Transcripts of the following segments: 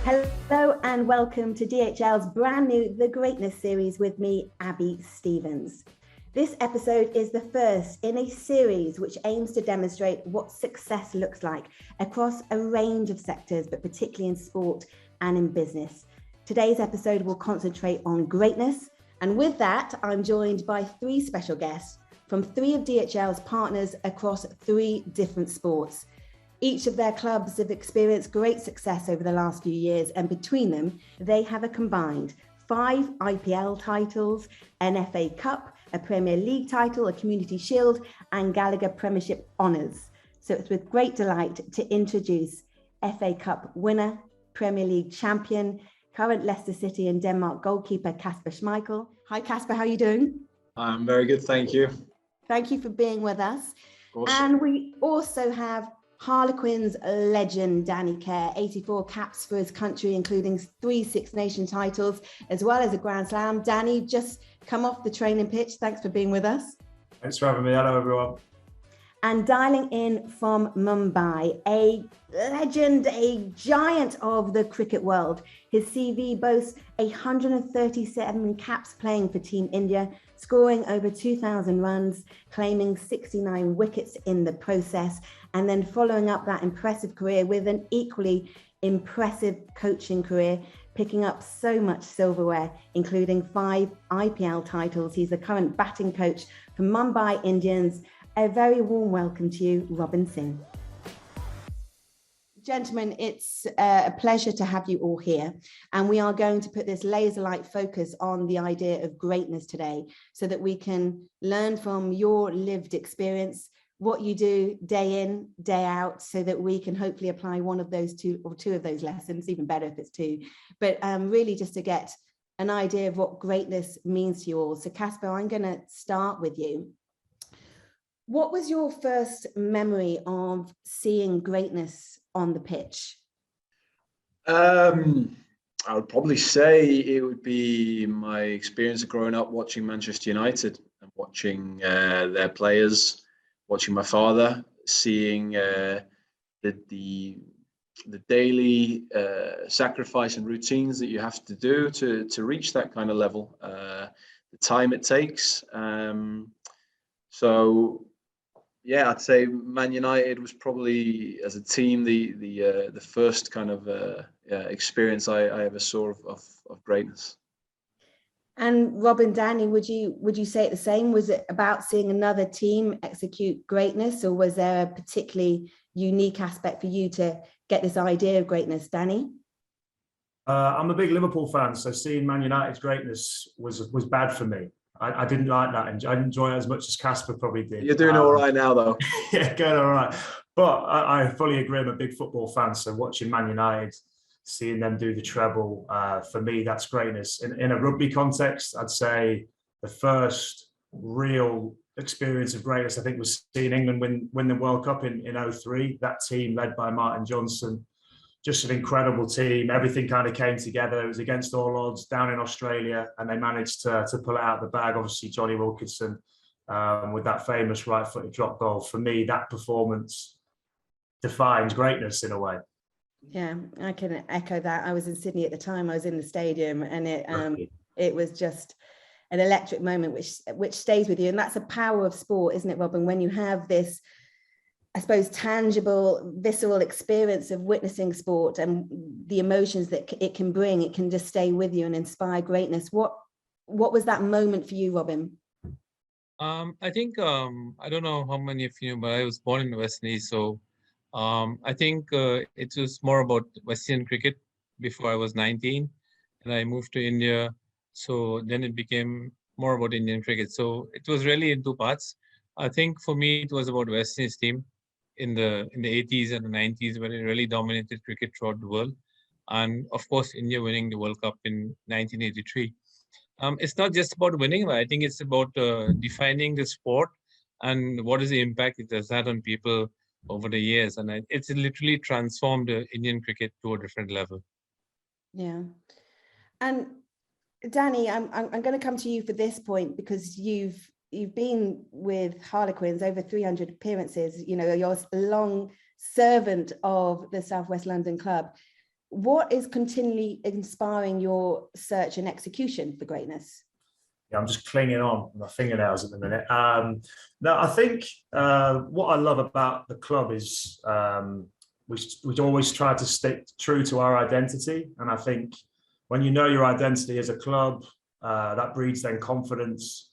Hello and welcome to DHL's brand new The Greatness Series with me, Abby Stevens. This episode is the first in a series which aims to demonstrate what success looks like across a range of sectors, but particularly in sport and in business. Today's episode will concentrate on greatness, and with that, I'm joined by three special guests from three of DHL's partners across three different sports. Each of their clubs have experienced great success over the last few years, and between them, they have a combined 5 IPL titles, an FA Cup, a Premier League title, a Community Shield, and Gallagher Premiership honours. So it's with great delight to introduce FA Cup winner, Premier League champion, current Leicester City and Denmark goalkeeper Kasper Schmeichel. Hi Kasper, how are you doing? I'm very good, thank you. Thank you for being with us. Awesome. And we also have Harlequins legend Danny Kerr, 84 caps for his country, including 3 Six Nations titles, as well as a Grand Slam. Danny, just come off the training pitch. Thanks for being with us. Thanks for having me. Hello, everyone. And dialing in from Mumbai, a legend, a giant of the cricket world. His CV boasts 137 caps playing for Team India, scoring over 2,000 runs, claiming 69 wickets in the process, and then following up that impressive career with an equally impressive coaching career, picking up so much silverware, including 5 IPL titles. He's the current batting coach for Mumbai Indians. A very warm welcome to you, Robin Singh. Gentlemen, it's a pleasure to have you all here. And we are going to put this laser-like focus on the idea of greatness today so that we can learn from your lived experience, what you do day in, day out, so that we can hopefully apply one of those two of those lessons, even better if it's 2. But really just to get an idea of what greatness means to you all. So Kasper, I'm going to start with you. What was your first memory of seeing greatness on the pitch? I would probably say it would be my experience of growing up watching Manchester United and watching their players, watching my father, seeing the daily sacrifice and routines that you have to do to reach that kind of level, the time it takes. Yeah, I'd say Man United was probably, as a team, the first kind of experience I ever saw of greatness. And Robin, Danny, would you say it the same? Was it about seeing another team execute greatness, or was there a particularly unique aspect for you to get this idea of greatness, Danny? I'm a big Liverpool fan, so seeing Man United's greatness was bad for me. I didn't like that, and I didn't enjoy it as much as Kasper probably did. You're doing all right now, though. Yeah, going all right. But I fully agree. I'm a big football fan, so watching Man United, seeing them do the treble, for me, that's greatness. In a rugby context, I'd say the first real experience of greatness, I think, was seeing England win the World Cup in 2003. That team led by Martin Johnson. Just an incredible team. Everything kind of came together. It was against all odds down in Australia, and they managed to pull it out of the bag. Obviously, Johnny Wilkinson with that famous right-footed drop goal. For me, that performance defines greatness in a way. Yeah, I can echo that. I was in Sydney at the time. I was in the stadium, and it was just an electric moment, which stays with you. And that's the power of sport, isn't it, Robin? When you have this, I suppose, tangible, visceral experience of witnessing sport and the emotions that it can bring, it can just stay with you and inspire greatness. What was that moment for you, Robin? I think, I don't know how many of you know, but I was born in the West Indies. So I think it was more about West Indian cricket before I was 19. And I moved to India. So then it became more about Indian cricket. So it was really in 2 parts. I think for me, it was about West Indies team in the 80s and the 90s, where it really dominated cricket throughout the world. And of course, India winning the World Cup in 1983. It's not just about winning, but I think it's about defining the sport and what is the impact it has had on people over the years. And it's literally transformed Indian cricket to a different level. Yeah. And Danny, I'm going to come to you for this point, because you've been with Harlequins over 300 appearances. You know, you're a long servant of the South West London club. What is continually inspiring your search and execution for greatness? Yeah, I'm just clinging on my fingernails at the minute. No, I think what I love about the club is we always try to stick true to our identity. And I think when you know your identity as a club, that breeds then confidence.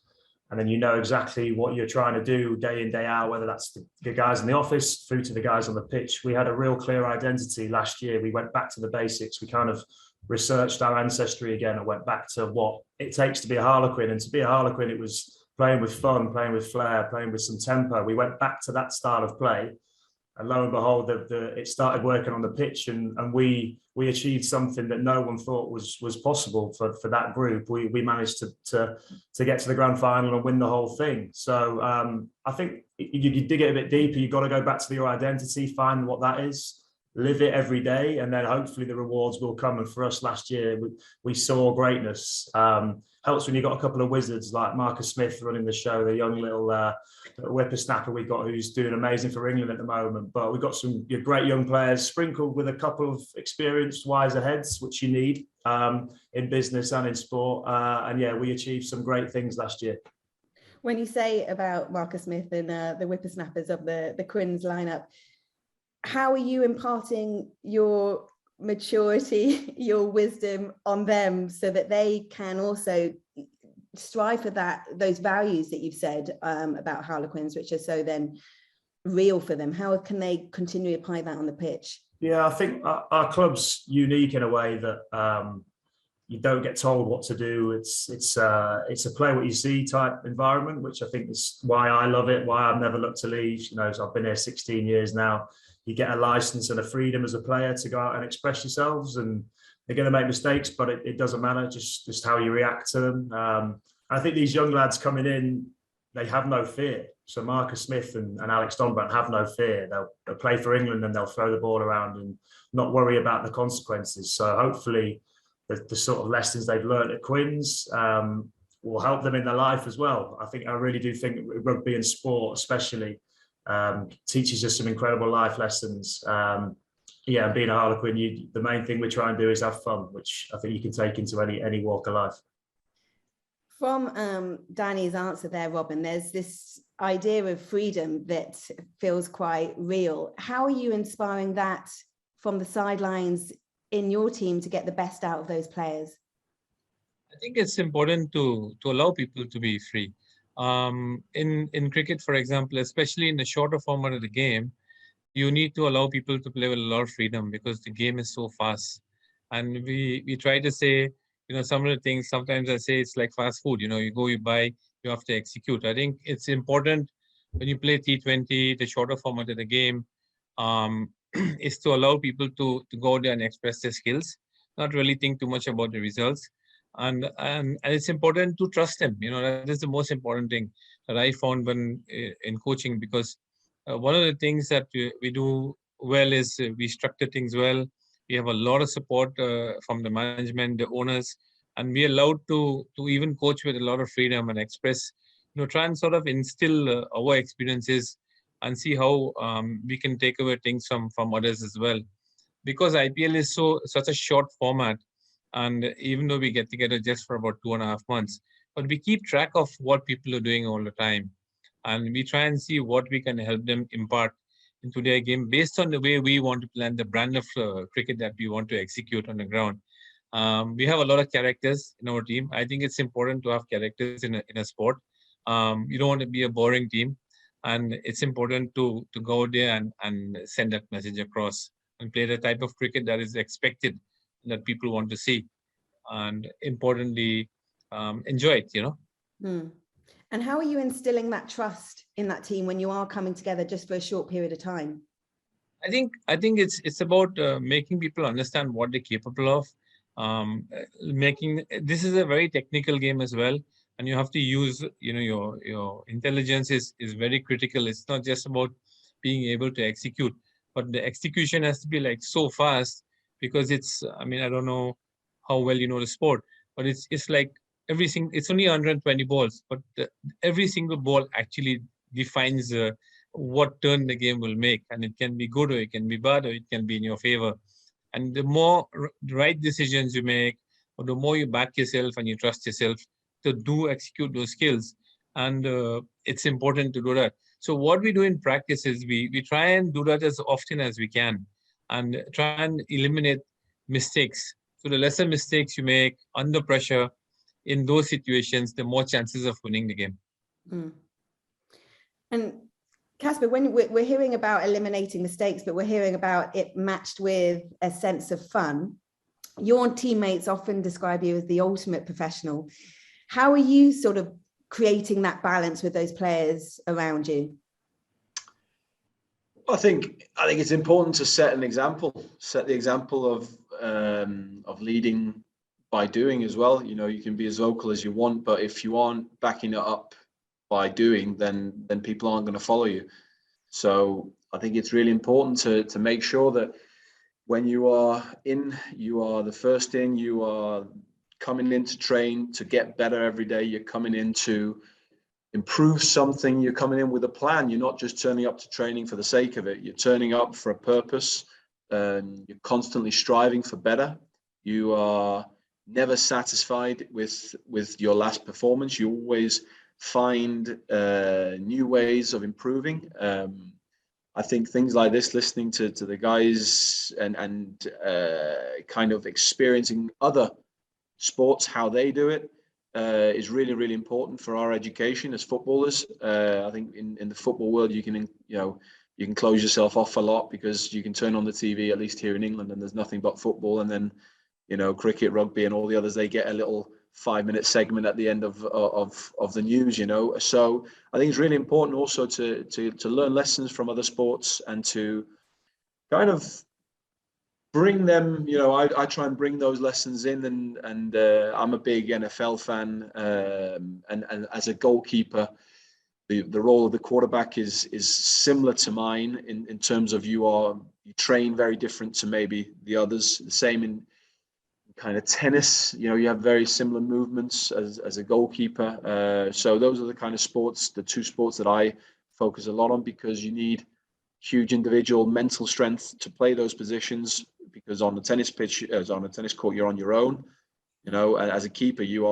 And then you know exactly what you're trying to do day in, day out, whether that's the guys in the office through to the guys on the pitch. We had a real clear identity last year. We went back to the basics. We kind of researched our ancestry again and went back to what it takes to be a Harlequin. And to be a Harlequin, it was playing with fun, playing with flair, playing with some tempo. We went back to that style of play. And lo and behold, it started working on the pitch, and we achieved something that no one thought was possible for that group. We managed to get to the grand final and win the whole thing. So I think you dig it a bit deeper. You've got to go back to your identity, find what that is, live it every day, and then hopefully the rewards will come. And for us last year, we saw greatness. Helps when you've got a couple of wizards like Marcus Smith running the show, the young little whippersnapper we got, who's doing amazing for England at the moment. But we've got some great young players sprinkled with a couple of experienced wiser heads, which you need in business and in sport. And yeah, we achieved some great things last year. When you say about Marcus Smith and the whippersnappers of the Quins lineup, how are you imparting your maturity, your wisdom on them so that they can also strive for those values that you've said about Harlequins, which are so then real for them? How can they continue to apply that on the pitch? Yeah, I think our club's unique in a way that you don't get told what to do. It's a play what you see type environment, which I think is why I love it, why I've never looked to leave. You know, so I've been here 16 years now. You get a license and a freedom as a player to go out and express yourselves, and they're going to make mistakes, but it doesn't matter, just how you react to them. I think these young lads coming in, they have no fear. So Marcus Smith and Alex Donbrand have no fear. They'll play for England and they'll throw the ball around and not worry about the consequences. So hopefully the sort of lessons they've learned at Quins will help them in their life as well. I really do think rugby and sport especially teaches us some incredible life lessons. Yeah, being a Harlequin, the main thing we try and do is have fun, which I think you can take into any walk of life. From Danny's answer there, Robin, there's this idea of freedom that feels quite real. How are you inspiring that from the sidelines in your team to get the best out of those players? I think it's important to allow people to be free. In cricket, for example, especially in the shorter format of the game, you need to allow people to play with a lot of freedom because the game is so fast. And we try to say, you know, some of the things, sometimes I say it's like fast food, you know, you go, you buy, you have to execute. I think it's important when you play T20, the shorter format of the game, is to allow people to go there and express their skills, not really think too much about the results. And it's important to trust them. You know, that is the most important thing that I found when in coaching, because one of the things that we do well is we structure things well. We have a lot of support from the management, the owners, and we are allowed to even coach with a lot of freedom and express, you know, try and sort of instill our experiences and see how we can take away things from others as well. Because IPL is such a short format, and even though we get together just for about 2.5 months, but we keep track of what people are doing all the time. And we try and see what we can help them impart into their game based on the way we want to plan the brand of cricket that we want to execute on the ground. We have a lot of characters in our team. I think it's important to have characters in a sport. You don't want to be a boring team. And it's important to go there and send that message across and play the type of cricket that is expected, that people want to see. And importantly, enjoy it, you know. Hmm. And how are you instilling that trust in that team when you are coming together just for a short period of time? I think it's about making people understand what they're capable of. This is a very technical game as well, and you have to use, you know, your intelligence is very critical. It's not just about being able to execute, but the execution has to be like so fast, because I don't know how well you know the sport, but it's like it's only 120 balls, but every single ball actually defines what turn the game will make, and it can be good or it can be bad or it can be in your favor. And the more right decisions you make, or the more you back yourself and you trust yourself to execute those skills. And it's important to do that. So what we do in practice is we try and do that as often as we can and try and eliminate mistakes. So the lesser mistakes you make under pressure in those situations, the more chances of winning the game. Mm. And Casper, when we're hearing about eliminating mistakes, but we're hearing about it matched with a sense of fun, your teammates often describe you as the ultimate professional. How are you sort of creating that balance with those players around you? I think it's important to set the example of leading by doing as well. You know, you can be as vocal as you want, but if you aren't backing it up by doing, then people aren't going to follow you. So I think it's really important to make sure that when you are the first in, you are coming in to train to get better every day. You're coming in to improve something. You're coming in with a plan. You're not just turning up to training for the sake of it. You're turning up for a purpose. You're constantly striving for better. You are never satisfied with your last performance. You always find new ways of improving. I think things like this, listening to the guys and kind of experiencing other sports, how they do it, is really, really important for our education as footballers. I think in the football world, you can close yourself off a lot because you can turn on the TV, at least here in England, and there's nothing but football. And then, cricket, rugby, and all the others, they get a little 5-minute segment at the end of the news, So I think it's really important also to learn lessons from other sports and to kind of bring them, I try and bring those lessons in, and I'm a big NFL fan, and as a goalkeeper, the role of the quarterback is similar to mine in terms of you train very different to maybe the others. The same in kind of tennis, you have very similar movements as a goalkeeper. So those are the kind of sports, the two sports that I focus a lot on, because you need huge individual mental strength to play those positions, because on the tennis pitch, on a tennis court, you're on your own, and as a keeper, you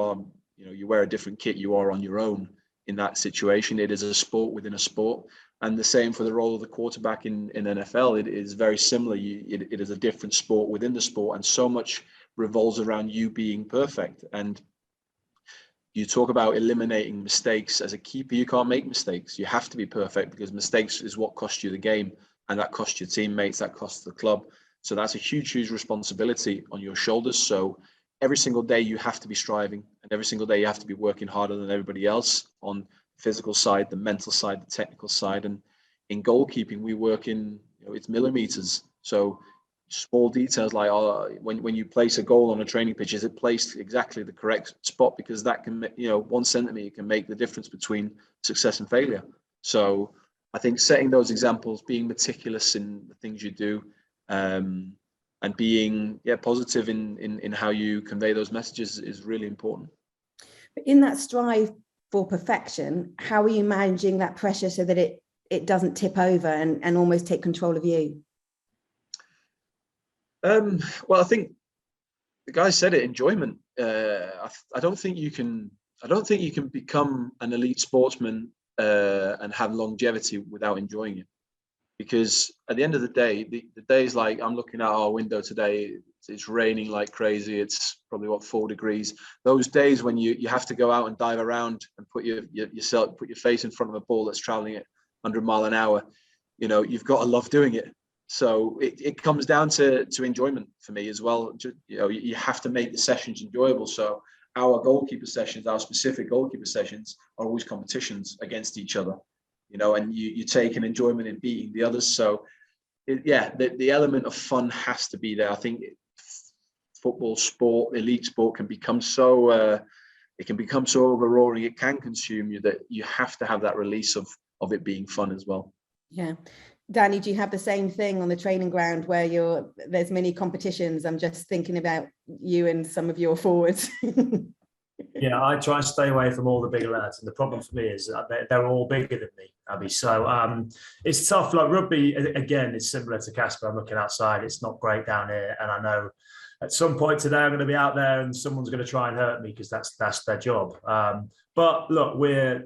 wear a different kit, you are on your own in that situation. It is a sport within a sport. And the same for the role of the quarterback in NFL. It is very similar. It is a different sport within the sport, and so much revolves around you being perfect. And you talk about eliminating mistakes. As a keeper, you can't make mistakes. You have to be perfect, because mistakes is what cost you the game, and that costs your teammates, that costs the club. So that's a huge, huge responsibility on your shoulders. So every single day you have to be striving, and every single day you have to be working harder than everybody else on the physical side, the mental side, the technical side. And in goalkeeping, we work in, it's millimeters. So small details like when you place a goal on a training pitch, is it placed exactly the correct spot? Because that can, 1 centimeter can make the difference between success and failure. So I think setting those examples, being meticulous in the things you do, and being positive in how you convey those messages is really important. But in that strive for perfection, how are you managing that pressure so that it doesn't tip over and almost take control of you? Well, I think the guy said it, enjoyment. I don't think you can become an elite sportsman and have longevity without enjoying it. Because at the end of the day, the days like I'm looking out our window today, it's raining like crazy. It's probably 4 degrees. Those days when you have to go out and dive around and put your face in front of a ball that's traveling at 100 miles an hour, you've got to love doing it. So it comes down to enjoyment for me as well. You have to make the sessions enjoyable. So our goalkeeper sessions, our specific goalkeeper sessions, are always competitions against each other. And you take an enjoyment in beating the others. So, the element of fun has to be there. I think football sport, elite sport, can become so overroaring. It can consume you, that you have to have that release of it being fun as well. Yeah. Danny, do you have the same thing on the training ground where there's many competitions? I'm just thinking about you and some of your forwards. Yeah, I try and stay away from all the big lads, and the problem for me is that they're all bigger than me, Abby. So it's tough. Like rugby, again, it's similar to Casper. I'm looking outside; it's not great down here, and I know at some point today I'm going to be out there, and someone's going to try and hurt me because that's their job. But look,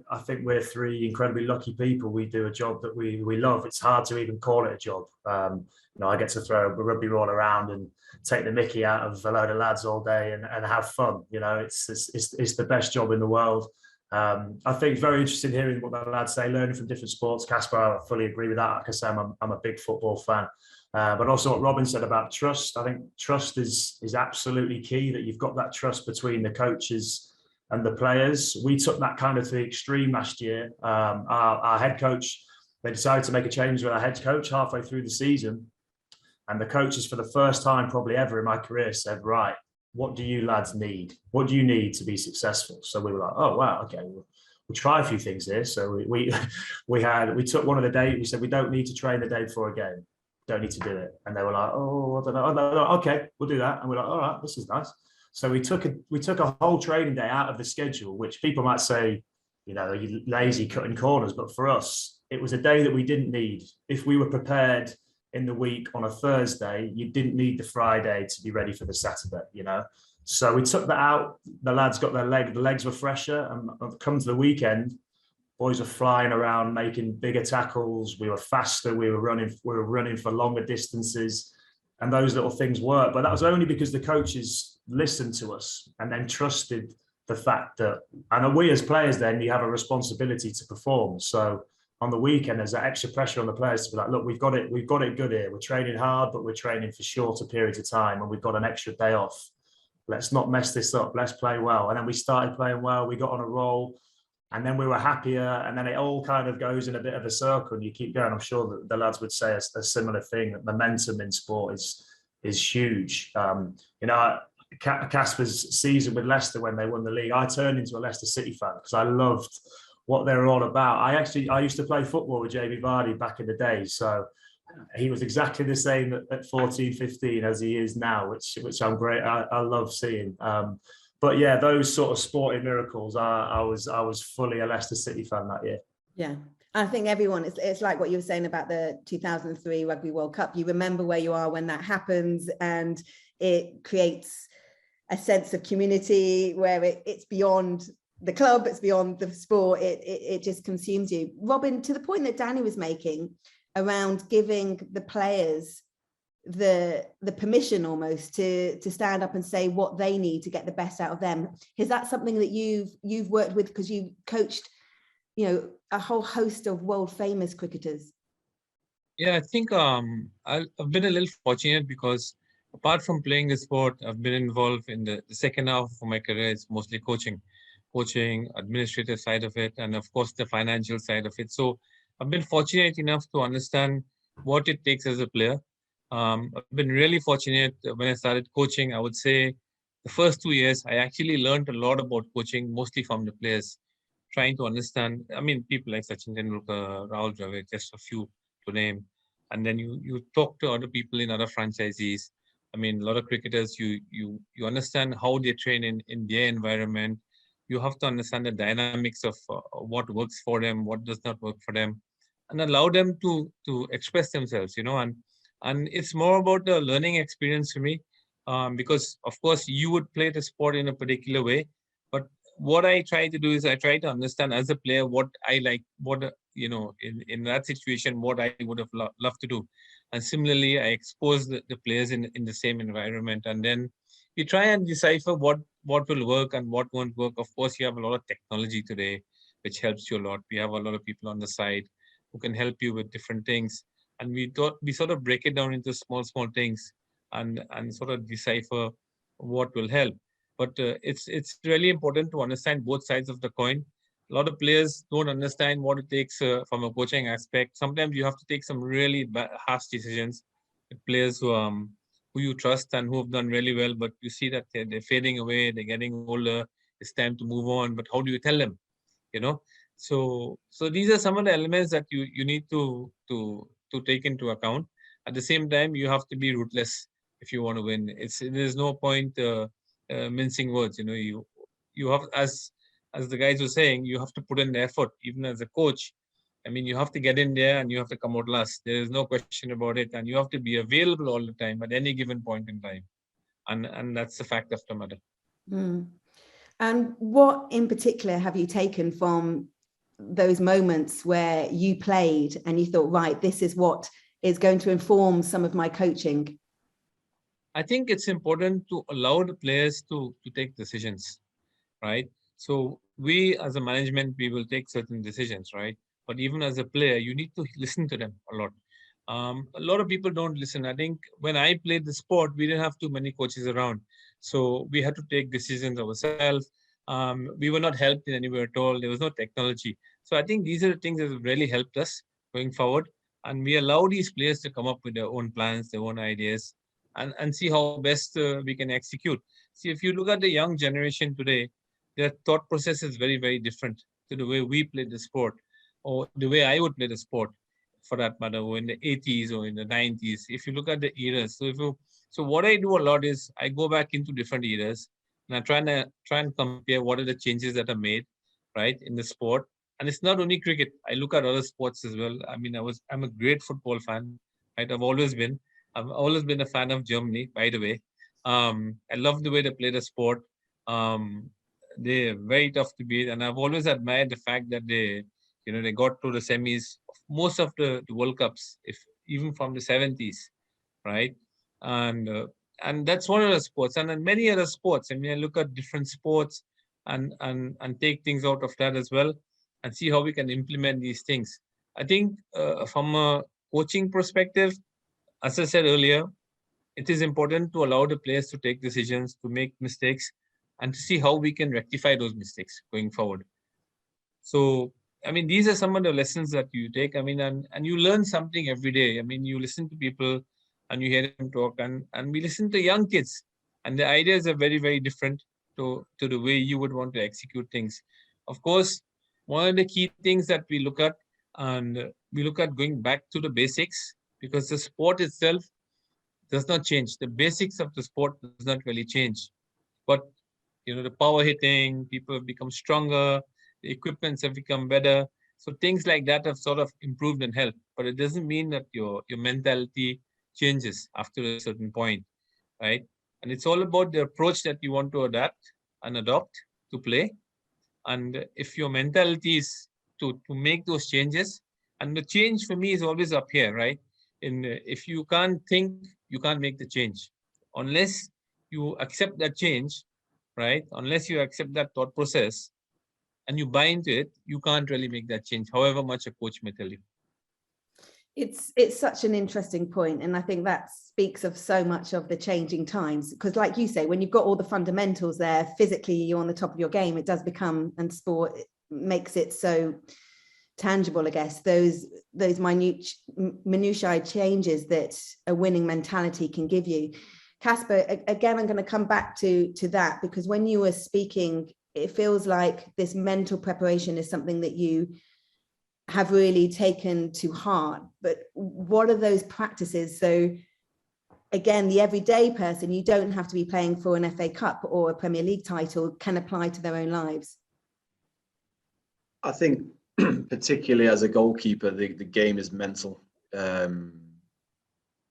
I think we're three incredibly lucky people. We do a job that we love. It's hard to even call it a job. I get to throw a rugby ball around and take the mickey out of a load of lads all day and have fun. It's the best job in the world. I think it's very interesting hearing what the lads say, learning from different sports. Casper, I fully agree with that. Like I say, I'm a big football fan. But also what Robin said about trust. I think trust is absolutely key, that you've got that trust between the coaches and the players. We took that kind of to the extreme last year. Our head coach, they decided to make a change with our head coach halfway through the season. And the coaches, for the first time probably ever in my career, said, right, what do you lads need? What do you need to be successful? So we were like, oh, wow, okay, we'll try a few things here. So we took one of the days, we said, we don't need to train the day before a game. Don't need to do it. And they were like, oh, I don't know. Oh, no, okay, we'll do that. And we're like, all right, this is nice. So we took a whole training day out of the schedule, which people might say, you're lazy cutting corners. But for us, it was a day that we didn't need. If we were prepared in the week on a Thursday, you didn't need the Friday to be ready for the Saturday, So we took that out. The lads got the legs were fresher, and come to the weekend, boys were flying around, making bigger tackles. We were faster. We were running for longer distances, and those little things work. But that was only because the coaches listened to us and then trusted the fact that, and we as players, then you have a responsibility to perform. So on the weekend, there's that extra pressure on the players to be like, look, we've got it good here. We're training hard, but we're training for shorter periods of time, and we've got an extra day off. Let's not mess this up. Let's play well. And then we started playing well. We got on a roll, and then we were happier. And then it all kind of goes in a bit of a circle, and you keep going. I'm sure that the lads would say a similar thing. That momentum in sport is huge. Casper's season with Leicester, when they won the league, I turned into a Leicester City fan because I loved what they were all about. I used to play football with Jamie Vardy back in the day, so he was exactly the same at 14, 15 as he is now, which I'm great. I love seeing. But yeah, those sort of sporting miracles. I was fully a Leicester City fan that year. Yeah, I think everyone. It's like what you were saying about the 2003 Rugby World Cup. You remember where you are when that happens, and it creates a sense of community where it's beyond the club, it's beyond the sport. It just consumes you. Robin, to the point that Danny was making around giving the players the permission almost to stand up and say what they need to get the best out of them, is that something that you've worked with, because you coached a whole host of world famous cricketers? Yeah, I think I've been a little fortunate because apart from playing the sport, I've been involved in the second half of my career. It's mostly coaching, administrative side of it, and of course the financial side of it. So I've been fortunate enough to understand what it takes as a player. I've been really fortunate when I started coaching. I would say the first 2 years, I actually learned a lot about coaching, mostly from the players, trying to understand. I mean, people like Sachin Tendulkar, Rahul Dravid, just a few to name. And then you talk to other people in other franchises. I mean, a lot of cricketers, you understand how they train in their environment. You have to understand the dynamics of what works for them, what does not work for them, and allow them to express themselves, and it's more about the learning experience for me, because of course you would play the sport in a particular way, but what I try to do is I try to understand as a player what I like, what in that situation, what I would have loved to do. And similarly, I expose the players in the same environment, and then you try and decipher what will work and what won't work. Of course, you have a lot of technology today, which helps you a lot. We have a lot of people on the side who can help you with different things. And we sort of break it down into small things and sort of decipher what will help. But it's really important to understand both sides of the coin. A lot of players don't understand what it takes from a coaching aspect. Sometimes you have to take some really harsh decisions with players who you trust and who have done really well, but you see that they're fading away, they're getting older, it's time to move on. But how do you tell them? So these are some of the elements that you need to take into account. At the same time, you have to be ruthless if you want to win. There's no point mincing words. You you have, as the guys were saying, you have to put in the effort, even as a coach. I mean, you have to get in there and you have to come out last. There is no question about it. And you have to be available all the time at any given point in time. And that's the fact of the matter. Mm. And what in particular have you taken from those moments where you played and you thought, right, this is what is going to inform some of my coaching? I think it's important to allow the players to take decisions, right? So we as a management, we will take certain decisions, right? But even as a player, you need to listen to them a lot. A lot of people don't listen. I think when I played the sport, we didn't have too many coaches around. So we had to take decisions ourselves. We were not helped in any way at all. There was no technology. So I think these are the things that have really helped us going forward. And we allow these players to come up with their own plans, their own ideas, and see how best we can execute. See, if you look at the young generation today, their thought process is very, very different to the way we play the sport, or the way I would play the sport, for that matter, or in the 80s or in the 90s. If you look at the eras, so what I do a lot is I go back into different eras and I try and compare what are the changes that are made, right, in the sport. And it's not only cricket. I look at other sports as well. I mean, I'm a great football fan, right? I've always been. I've always been a fan of Germany, by the way. I love the way they play the sport. They're very tough to beat, and I've always admired the fact that they got to the semis of most of the World Cups, if even from the 70s, right? And and that's one of the sports, and then many other sports. I mean, I look at different sports and take things out of that as well, and see how we can implement these things. I think from a coaching perspective, as I said earlier, it is important to allow the players to take decisions, to make mistakes, and to see how we can rectify those mistakes going forward. So, I mean, these are some of the lessons that you take. I mean, and you learn something every day. I mean, you listen to people and you hear them talk, and we listen to young kids, and the ideas are very, very different to the way you would want to execute things. Of course, one of the key things that we look at, and we look at going back to the basics, because the sport itself does not change. The basics of the sport does not really change. But the power hitting, people have become stronger, the equipments have become better. So things like that have sort of improved and helped. But it doesn't mean that your mentality changes after a certain point, right? And it's all about the approach that you want to adapt and adopt to play. And if your mentality is to make those changes, and the change for me is always up here, right? If you can't think, you can't make the change. Unless you accept that change, right? Unless you accept that thought process and you buy into it, you can't really make that change, however much a coach may tell you. It's such an interesting point, and I think that speaks of so much of the changing times, because like you say, when you've got all the fundamentals there, physically you're on the top of your game, it does become, and sport makes it so tangible, I guess, those minutiae changes that a winning mentality can give you. Casper, again, I'm going to come back to that, because when you were speaking, it feels like this mental preparation is something that you have really taken to heart. But what are those practices? So again, the everyday person, you don't have to be playing for an FA Cup or a Premier League title, can apply to their own lives. I think particularly as a goalkeeper, the game is mental.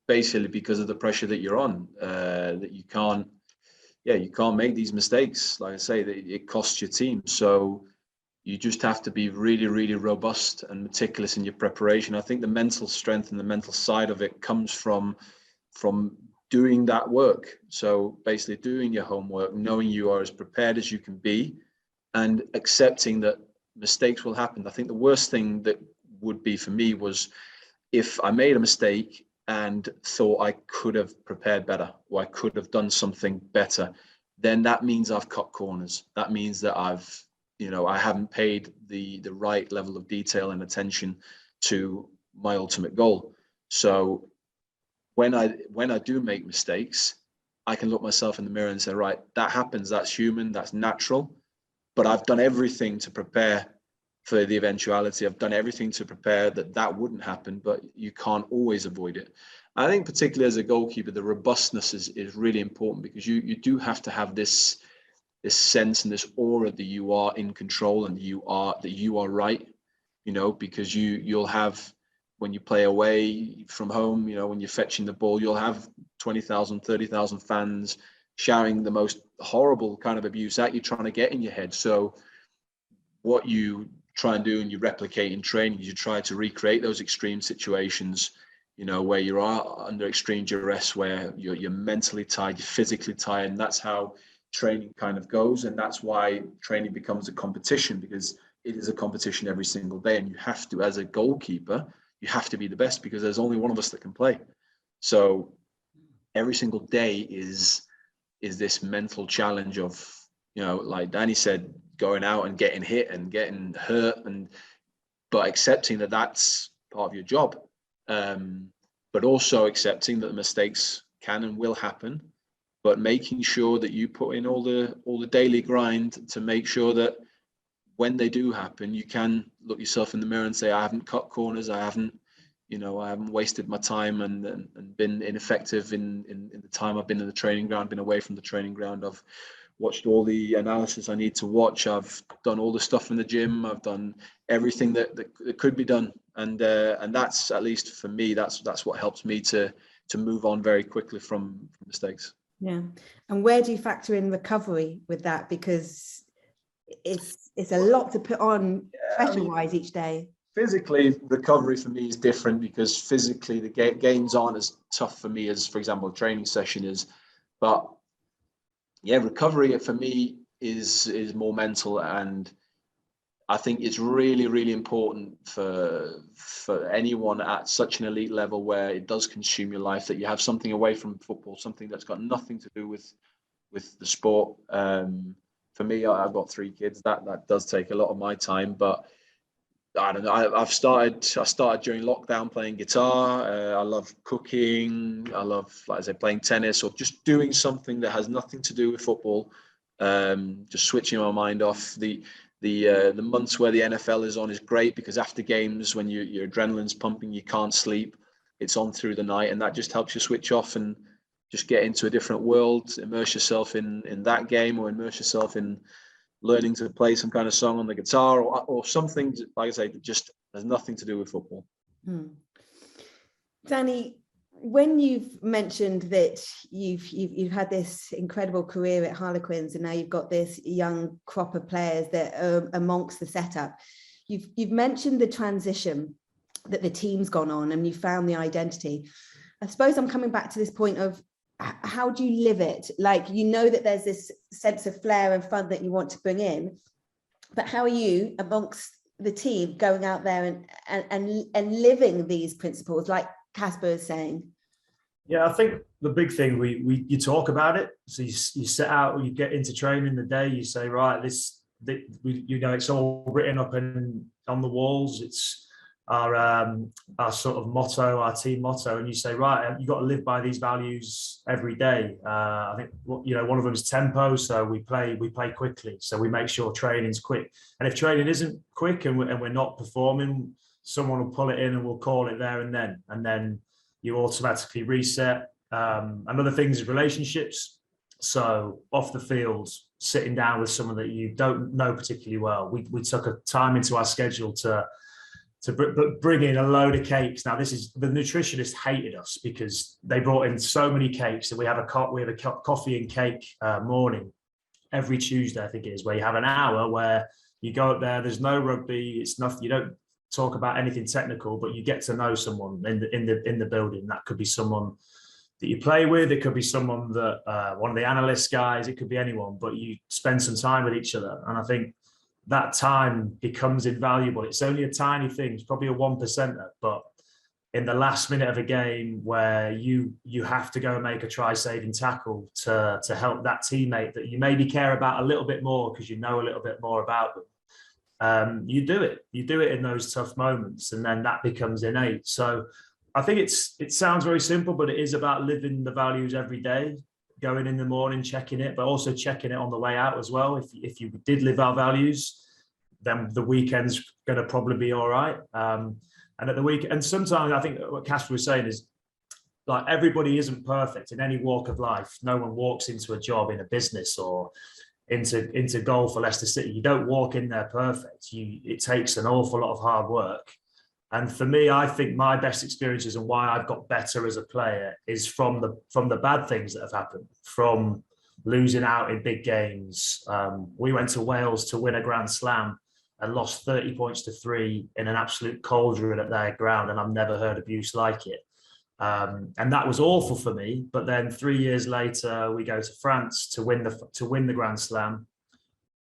Basically because of the pressure that you're on, that you can't make these mistakes. Like I say, it costs your team. So you just have to be really, really robust and meticulous in your preparation. I think the mental strength and the mental side of it comes from doing that work. So basically doing your homework, knowing you are as prepared as you can be, and accepting that mistakes will happen. I think the worst thing that would be for me was if I made a mistake and thought I could have prepared better, or I could have done something better, then that means I've cut corners. That means that I haven't paid the right level of detail and attention to my ultimate goal. So when I do make mistakes, I can look myself in the mirror and say, right, that happens, that's human, that's natural, but I've done everything to prepare for the eventuality. I've done everything to prepare that wouldn't happen, but you can't always avoid it. I think particularly as a goalkeeper, the robustness is really important, because you do have to have this this sense and this aura that you are in control and you are right, you know, because you'll have, when you play away from home, you know, when you're fetching the ball, you'll have 20,000, 30,000 fans shouting the most horrible kind of abuse at you, trying to get in your head. So what you try and do and you replicate in training, you try to recreate those extreme situations, you know, where you are under extreme duress, where you're mentally tired, you're physically tired, and that's how training kind of goes. And that's why training becomes a competition, because it is a competition every single day, and you have to, as a goalkeeper, you have to be the best, because there's only one of us that can play. So every single day is this mental challenge of, you know, like Danny said, going out and getting hit and getting hurt, but accepting that that's part of your job, but also accepting that the mistakes can and will happen, but making sure that you put in all the daily grind to make sure that when they do happen, you can look yourself in the mirror and say, I haven't cut corners, I haven't wasted my time and been ineffective in the time I've been in the training ground, been away from the training ground. I've watched all the analysis I need to watch. I've done all the stuff in the gym. I've done everything that could be done. And that's, at least for me, that's what helps me to move on very quickly from mistakes. Yeah. And where do you factor in recovery with that? Because it's a lot to put on pressure-wise each day. Physically, recovery for me is different, because physically the games aren't as tough for me as, for example, a training session is. But yeah, recovery for me is more mental, and I think it's really, really important for anyone at such an elite level where it does consume your life, that you have something away from football, something that's got nothing to do with the sport. For me, I've got 3 kids. That does take a lot of my time, but I don't know. I started during lockdown playing guitar. I love cooking. I love, like I said, playing tennis, or just doing something that has nothing to do with football. Just switching my mind off. The months where the NFL is on is great, because after games, when your adrenaline's pumping, you can't sleep. It's on through the night, and that just helps you switch off and just get into a different world. Immerse yourself in that game, or immerse yourself in learning to play some kind of song on the guitar, or something, like I say, that just has nothing to do with football. Danny, when you've mentioned that you've had this incredible career at Harlequins, and now you've got this young crop of players that are amongst the setup, you've mentioned the transition that the team's gone on, and you found the identity. I suppose I'm coming back to this point of, how do you live it? Like, you know that there's this sense of flair and fun that you want to bring in, but how are you amongst the team going out there and living these principles, like Casper is saying? Yeah, I think the big thing, you talk about it. So you set out, you get into training the day, you say, right, it's all written up and on the walls. It's our sort of motto, our team motto, and you say, right, you've got to live by these values every day. I think, one of them is tempo, so we play quickly, so we make sure training's quick, and if training isn't quick and we're not performing, someone will pull it in and we'll call it there and then you automatically reset. Another thing is relationships. So off the field, sitting down with someone that you don't know particularly well, we took a time into our schedule to bring in a load of cakes. Now, the nutritionists hated us because they brought in so many cakes, and we have a coffee and cake morning every Tuesday, I think it is, where you have an hour where you go up there. There's no rugby. It's nothing. You don't talk about anything technical, but you get to know someone in the building. That could be someone that you play with. It could be someone that one of the analyst guys. It could be anyone. But you spend some time with each other, and I think that time becomes invaluable. It's only a tiny thing. It's probably a 1%, but in the last minute of a game where you have to go and make a try-saving tackle to help that teammate that you maybe care about a little bit more because you know a little bit more about them, you do it. You do it in those tough moments, and then that becomes innate. So I think it sounds very simple, but it is about living the values every day. Going in the morning, checking it, but also checking it on the way out as well. If you did live our values, then the weekend's going to probably be all right. And at the weekend, and sometimes I think what Casper was saying is, like, everybody isn't perfect in any walk of life. No one walks into a job in a business or into goal for Leicester City. You don't walk in there perfect. It takes an awful lot of hard work. And for me, I think my best experiences and why I've got better as a player is from the bad things that have happened, from losing out in big games. We went to Wales to win a Grand Slam and lost 30 points to 3 in an absolute cauldron at their ground, and I've never heard abuse like it. And that was awful for me. But then 3 years later, we go to France to win the Grand Slam.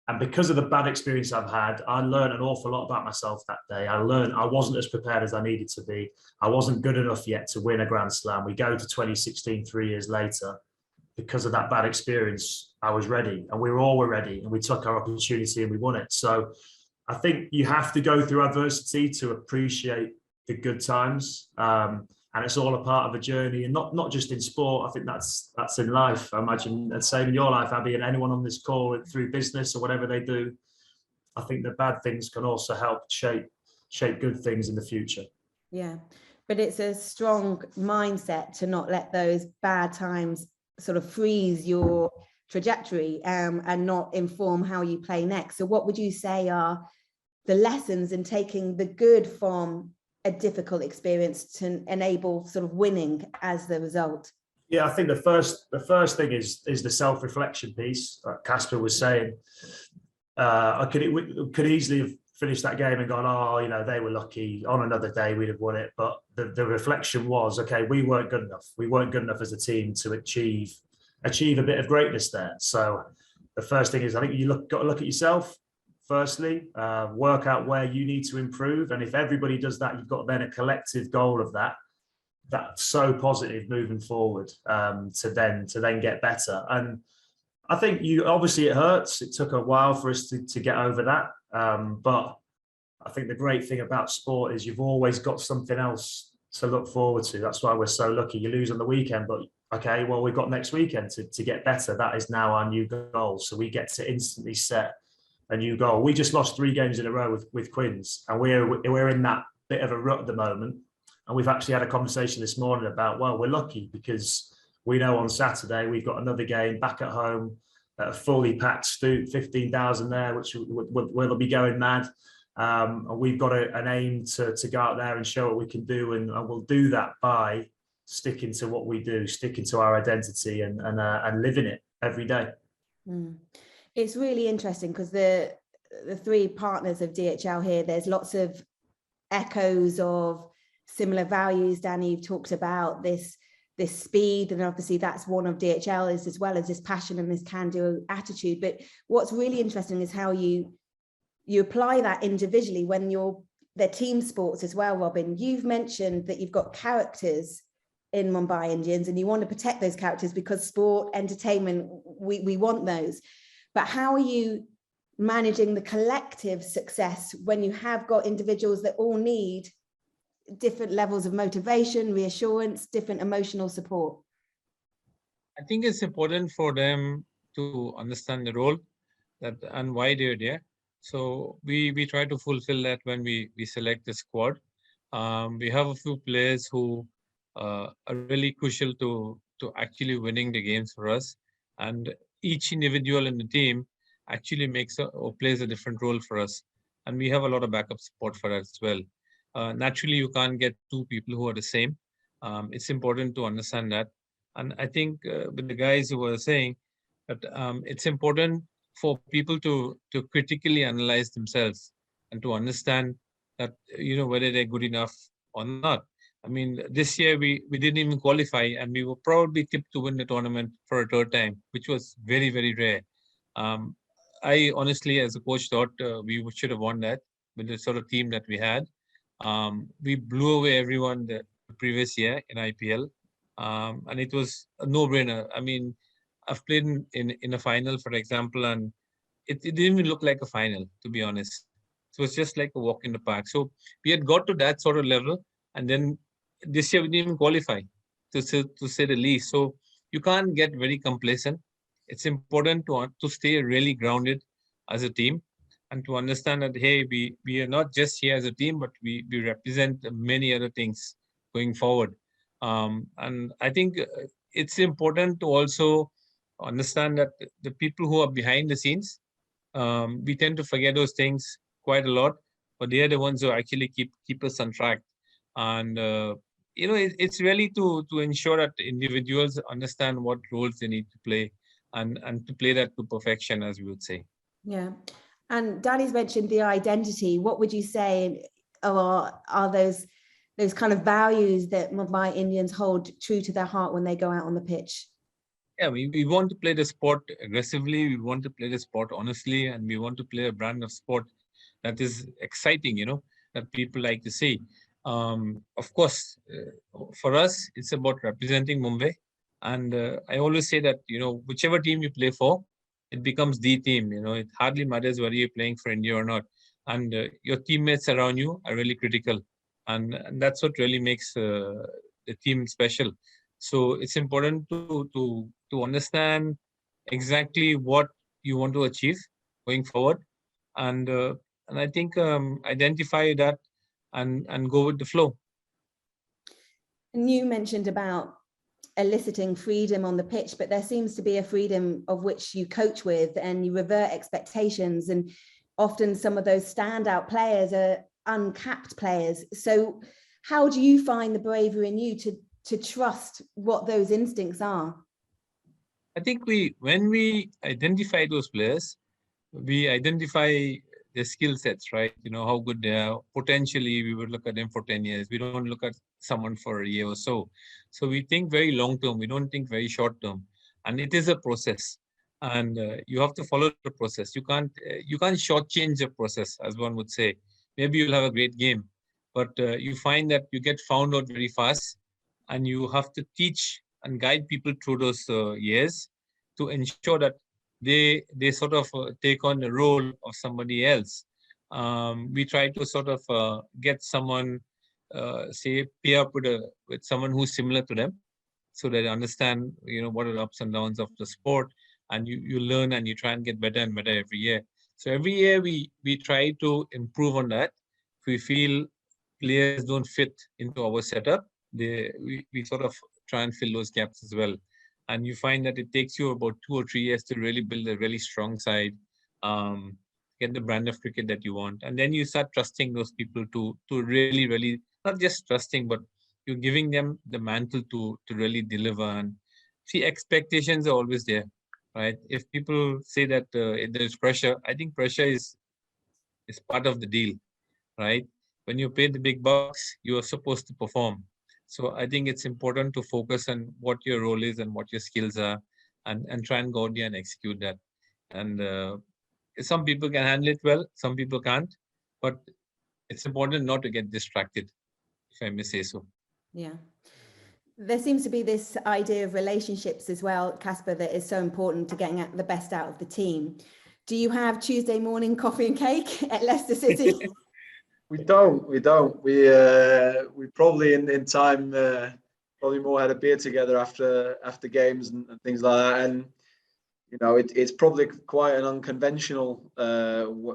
And because of the bad experience I've had, I learned an awful lot about myself that day. I learned I wasn't as prepared as I needed to be. I wasn't good enough yet to win a Grand Slam. We go to 2016, 3 years later. Because of that bad experience, I was ready, and we all were ready, and we took our opportunity and we won it. So I think you have to go through adversity to appreciate the good times. And it's all a part of a journey, and not just in sport. I think that's in life. I imagine the same in your life, Abby, and anyone on this call through business or whatever they do. I think the bad things can also help shape good things in the future. Yeah, but it's a strong mindset to not let those bad times sort of freeze your trajectory and not inform how you play next. So what would you say are the lessons in taking the good from a difficult experience to enable sort of winning as the result? Yeah, I think the first thing is the self-reflection piece. Like Casper was saying, I could easily have finished that game and gone, oh, you know, they were lucky. On another day, we'd have won it. But the reflection was, okay, we weren't good enough. We weren't good enough as a team to achieve a bit of greatness there. So the first thing is, I think got to look at yourself. Firstly, work out where you need to improve. And if everybody does that, you've got then a collective goal of that. That's so positive moving forward to then get better. And I think obviously it hurts. It took a while for us to get over that. But I think the great thing about sport is you've always got something else to look forward to. That's why we're so lucky. You lose on the weekend, but okay, well, we've got next weekend to get better. That is now our new goal. So we get to instantly set a new goal. We just lost 3 games in a row with Quins, and we're in that bit of a rut at the moment. And we've actually had a conversation this morning about, well, we're lucky because we know on Saturday we've got another game back at home at a fully packed Stoop, 15,000 there, which will be going mad. And we've got an aim to go out there and show what we can do, and we'll do that by sticking to what we do, sticking to our identity, and living it every day. It's really interesting because the 3 partners of DHL here, there's lots of echoes of similar values. Danny, you've talked about this speed, and obviously that's one of DHL, as well as this passion and this can-do attitude. But what's really interesting is how you apply that individually when they're team sports as well. Robin, you've mentioned that you've got characters in Mumbai Indians and you want to protect those characters because sport, entertainment, we want those. But how are you managing the collective success when you have got individuals that all need different levels of motivation, reassurance, different emotional support? I think it's important for them to understand the role and why they're there. So we try to fulfill that when we select the squad. We have a few players who are really crucial to actually winning the games for us. And each individual in the team actually makes or plays a different role for us. And we have a lot of backup support for us as well. Naturally, you can't get 2 people who are the same. It's important to understand that. And I think with the guys who were saying that it's important for people to critically analyze themselves and to understand that, you know, whether they're good enough or not. I mean, this year we didn't even qualify, and we were probably tipped to win the tournament for a 3rd time, which was very, very rare. I honestly, as a coach, thought we should have won that with the sort of team that we had. We blew away everyone the previous year in IPL, and it was a no-brainer. I mean, I've played in a final, for example, and it didn't even look like a final, to be honest. So it's just like a walk in the park. So we had got to that sort of level, and then this year we didn't even qualify, to say the least. So you can't get very complacent. It's important to stay really grounded as a team and to understand that, hey, we are not just here as a team, but we represent many other things going forward. And I think it's important to also understand that the people who are behind the scenes, we tend to forget those things quite a lot, but they are the ones who actually keep us on track. And it's really to ensure that individuals understand what roles they need to play, and to play that to perfection, as we would say. Yeah. And Danny's mentioned the identity. What would you say are those kind of values that Mumbai Indians hold true to their heart when they go out on the pitch? Yeah, we want to play the sport aggressively, we want to play the sport honestly, and we want to play a brand of sport that is exciting, that people like to see. Of course, for us, it's about representing Mumbai. And I always say that, whichever team you play for, it becomes the team. It hardly matters whether you're playing for India or not. And your teammates around you are really critical. And that's what really makes the team special. So it's important to understand exactly what you want to achieve going forward. And I think identify that and go with the flow. And you mentioned about eliciting freedom on the pitch, but there seems to be a freedom of which you coach with, and you revert expectations, and often some of those standout players are uncapped players. So how do you find the bravery in you to trust what those instincts are? I think when we identify those players, we identify their skill sets, right? How good they are. Potentially, we would look at them for 10 years. We don't look at someone for a year or so. So we think very long term. We don't think very short term. And it is a process. And you have to follow the process. You can't shortchange the process, as one would say. Maybe you'll have a great game, but you find that you get found out very fast, and you have to teach and guide people through those years to ensure that they sort of take on the role of somebody else. We try to sort of get someone, say, pair up with someone who's similar to them, so that they understand, what are the ups and downs of the sport, and you learn and you try and get better and better every year. So every year we try to improve on that. If we feel players don't fit into our setup, we sort of try and fill those gaps as well. And you find that it takes you about 2 or 3 years to really build a really strong side, get the brand of cricket that you want. And then you start trusting those people to really, really, not just trusting, but you're giving them the mantle to really deliver. And see, expectations are always there, right? If people say that there's pressure, I think pressure is part of the deal, right? When you pay the big bucks, you are supposed to perform. So I think it's important to focus on what your role is and what your skills are, and try and go out there and execute that. And some people can handle it well, some people can't, but it's important not to get distracted, if I may say so. Yeah. There seems to be this idea of relationships as well, Casper, that is so important to getting the best out of the team. Do you have Tuesday morning coffee and cake at Leicester City? We don't. We probably in time probably more had a beer together after games and things like that. And it's probably quite an unconventional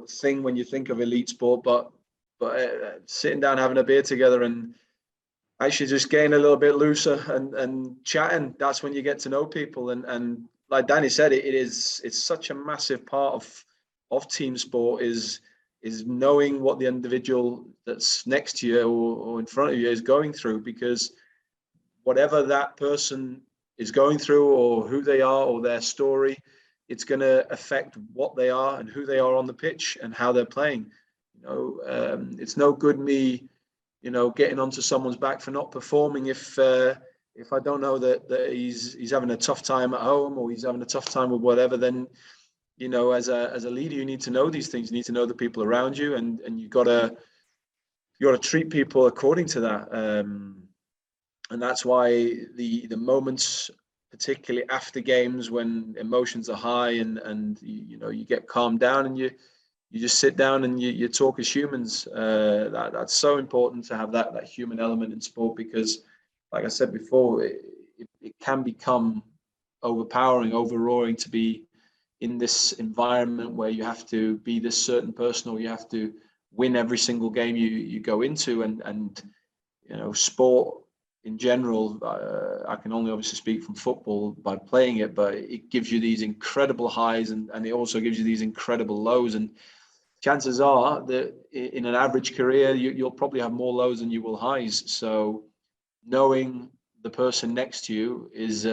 thing when you think of elite sport, but sitting down having a beer together and actually just getting a little bit looser and chatting, that's when you get to know people. And like Danny said, it's such a massive part of team sport is knowing what the individual that's next to you or in front of you is going through, because whatever that person is going through or who they are or their story, it's going to affect what they are and who they are on the pitch and how they're playing. It's no good me, getting onto someone's back for not performing if I don't know that he's having a tough time at home or he's having a tough time with whatever. Then as a leader, you need to know these things. You need to know the people around you, and you gotta treat people according to that. And that's why the moments, particularly after games when emotions are high and you get calmed down and you just sit down and you talk as humans. That's so important to have that human element in sport, because, like I said before, it can become overpowering, overroaring to be in this environment where you have to be this certain person, or you have to win every single game you go into. And sport in general, I can only obviously speak from football by playing it, but it gives you these incredible highs and it also gives you these incredible lows. And chances are that in an average career, you'll probably have more lows than you will highs. So knowing the person next to you is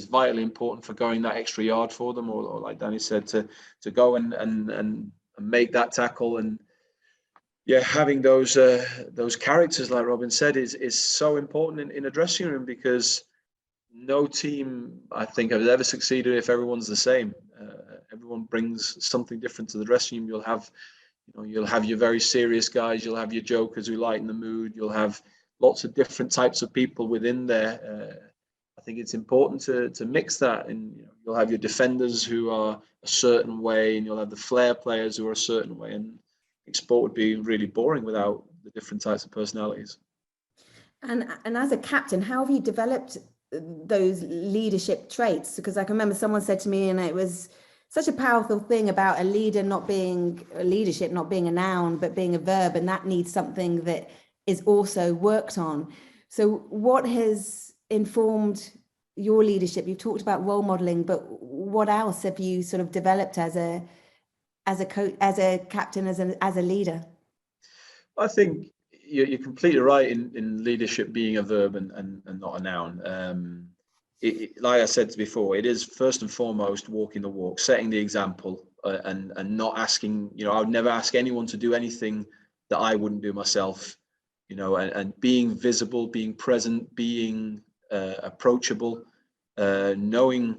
vitally important for going that extra yard for them, or like Danny said, to go and make that tackle. And yeah, having those characters, like Robin said, is so important in a dressing room, because no team, I think, has ever succeeded if everyone's the same. Everyone brings something different to the dressing room. You'll have your very serious guys. You'll have your jokers who lighten the mood. You'll have lots of different types of people within there. I think it's important to mix that, and you'll have your defenders who are a certain way, and you'll have the flair players who are a certain way. And I think sport would be really boring without the different types of personalities. And as a captain, how have you developed those leadership traits? Because I can remember someone said to me, and it was such a powerful thing about a leader not being a leadership, not being a noun, but being a verb, and that needs something that is also worked on. So what has informed your leadership? You've talked about role modeling, but what else have you sort of developed as a coach, as a captain, as a leader? I think you're completely right in leadership being a verb and not a noun. Like I said before, it is first and foremost walking the walk, setting the example, and not asking. I would never ask anyone to do anything that I wouldn't do myself. And being visible, being present, being approachable, knowing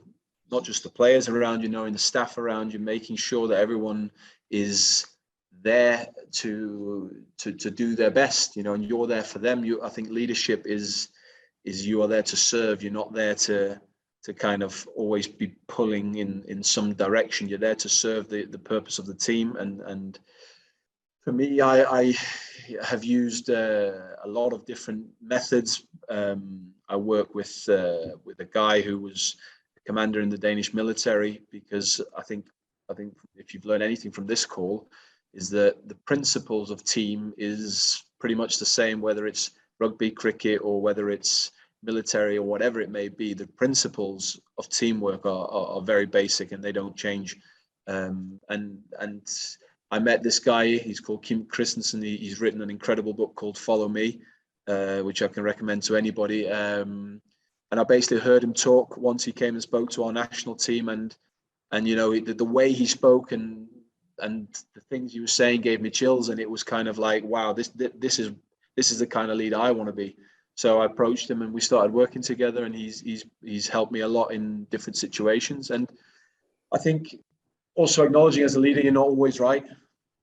not just the players around you, knowing the staff around you, making sure that everyone is there to do their best, and you're there for them. I think leadership is you are there to serve. You're not there to kind of always be pulling in some direction. You're there to serve the purpose of the team. And for me, I have used a lot of different methods. I work with a guy who was a commander in the Danish military, because I think if you've learned anything from this call, is that the principles of team is pretty much the same, whether it's rugby, cricket, or whether it's military or whatever it may be. The principles of teamwork are very basic and they don't change. And I met this guy, he's called Kim Christensen. He's written an incredible book called Follow Me, which I can recommend to anybody. And I basically heard him talk once he came and spoke to our national team, and the way he spoke and the things he was saying gave me chills, and it was kind of like, wow, this is the kind of leader I want to be. So I approached him and we started working together, and he's helped me a lot in different situations. And I think also acknowledging as a leader, you're not always right.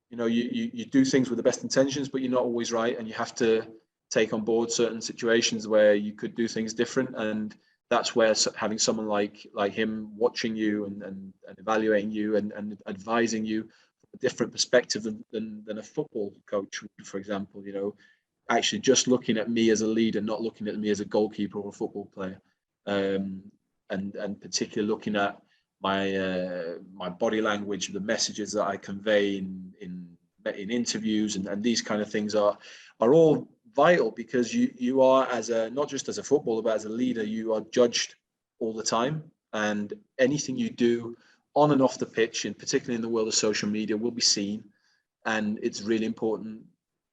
You do things with the best intentions, but you're not always right, and you have to take on board certain situations where you could do things different. And that's where having someone like him watching you and evaluating you and advising you from a different perspective than a football coach, for example, actually just looking at me as a leader, not looking at me as a goalkeeper or a football player, and particularly looking at my body language, the messages that I convey in interviews, and these kind of things are all vital, because you are, not just as a footballer but as a leader, you are judged all the time, and anything you do on and off the pitch, and particularly in the world of social media, will be seen. And it's really important,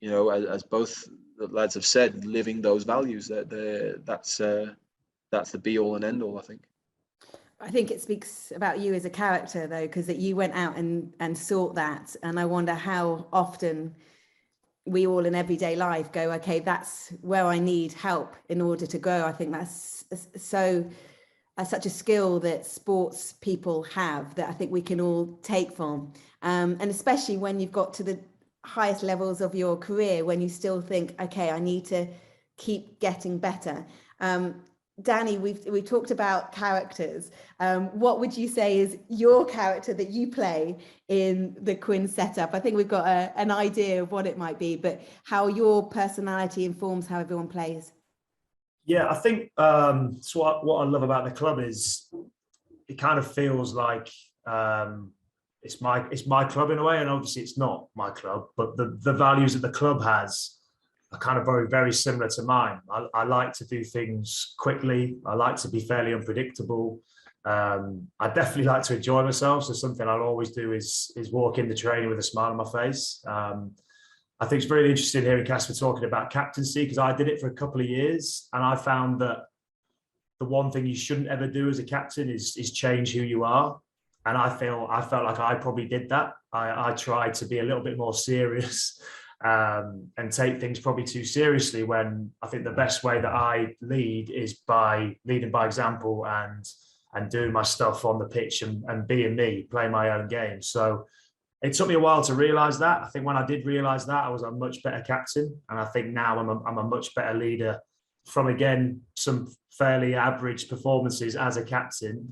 as both the lads have said, living those values. That's the be all and end all, I think. I think it speaks about you as a character, though, because that you went out and sought that. And I wonder how often we all in everyday life go, okay, that's where I need help in order to grow. I think that's such a skill that sports people have that I think we can all take from. And especially when you've got to the highest levels of your career, when you still think, okay, I need to keep getting better. Danny, we've talked about characters. What would you say is your character that you play in the Quinn setup? I think we've got an idea of what it might be, but how your personality informs how everyone plays. Yeah, I think so what I love about the club is it kind of feels like it's my club in a way, and obviously it's not my club, but the values that the club has are kind of very, very similar to mine. I like to do things quickly. I like to be fairly unpredictable. I definitely like to enjoy myself. So something I'll always do is walk in the training with a smile on my face. I think it's really interesting hearing Casper talking about captaincy, because I did it for a couple of years, and I found that the one thing you shouldn't ever do as a captain is change who you are. And I felt like I probably did that. I tried to be a little bit more serious and take things probably too seriously, when I think the best way that I lead is by leading by example and doing my stuff on the pitch and being me, playing my own game. So it took me a while to realize that. I think when I did realize that, I was a much better captain. And I think now I'm a much better leader from, again, some fairly average performances as a captain.